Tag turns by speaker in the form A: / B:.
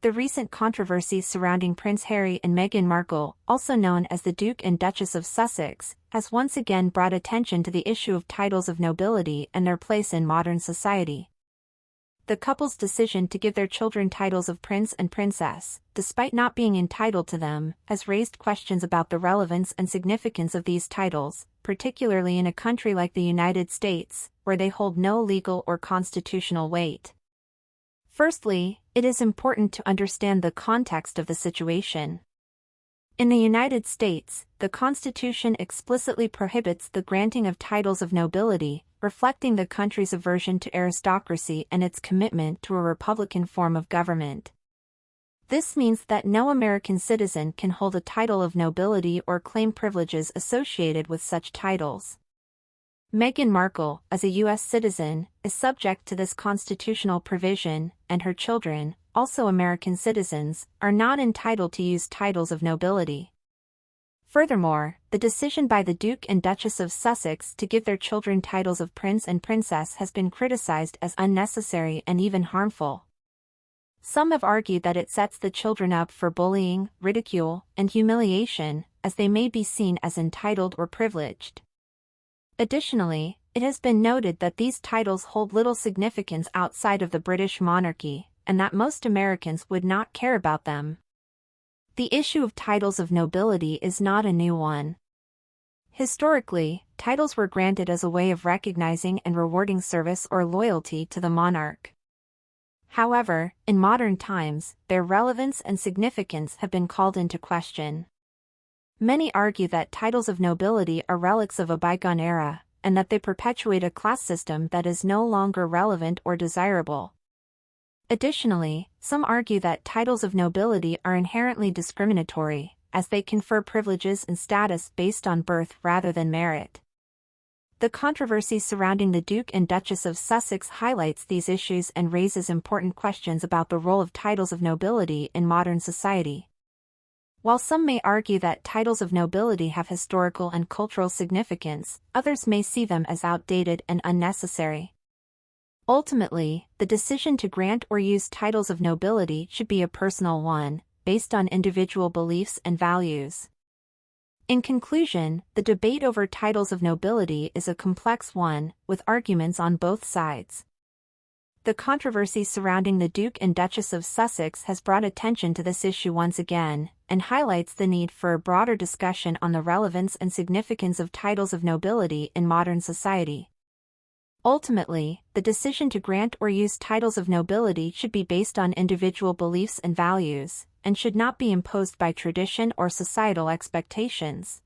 A: The recent controversy surrounding Prince Harry and Meghan Markle, also known as the Duke and Duchess of Sussex, has once again brought attention to the issue of titles of nobility and their place in modern society. The couple's decision to give their children titles of prince and princess, despite not being entitled to them, has raised questions about the relevance and significance of these titles, particularly in a country like the United States, where they hold no legal or constitutional weight. Firstly, it is important to understand the context of the situation. In the United States, the Constitution explicitly prohibits the granting of titles of nobility, reflecting the country's aversion to aristocracy and its commitment to a republican form of government. This means that no American citizen can hold a title of nobility or claim privileges associated with such titles. Meghan Markle, as a U.S. citizen, is subject to this constitutional provision, and her children, also American citizens, are not entitled to use titles of nobility. Furthermore, the decision by the Duke and Duchess of Sussex to give their children titles of prince and princess has been criticized as unnecessary and even harmful. Some have argued that it sets the children up for bullying, ridicule, and humiliation, as they may be seen as entitled or privileged. Additionally, it has been noted that these titles hold little significance outside of the British monarchy, and that most Americans would not care about them. The issue of titles of nobility is not a new one. Historically, titles were granted as a way of recognizing and rewarding service or loyalty to the monarch. However, in modern times, their relevance and significance have been called into question. Many argue that titles of nobility are relics of a bygone era, and that they perpetuate a class system that is no longer relevant or desirable. Additionally, some argue that titles of nobility are inherently discriminatory, as they confer privileges and status based on birth rather than merit. The controversy surrounding the Duke and Duchess of Sussex highlights these issues and raises important questions about the role of titles of nobility in modern society. While some may argue that titles of nobility have historical and cultural significance, others may see them as outdated and unnecessary. Ultimately, the decision to grant or use titles of nobility should be a personal one, based on individual beliefs and values. In conclusion, the debate over titles of nobility is a complex one, with arguments on both sides. The controversy surrounding the Duke and Duchess of Sussex has brought attention to this issue once again, and highlights the need for a broader discussion on the relevance and significance of titles of nobility in modern society. Ultimately, the decision to grant or use titles of nobility should be based on individual beliefs and values, and should not be imposed by tradition or societal expectations.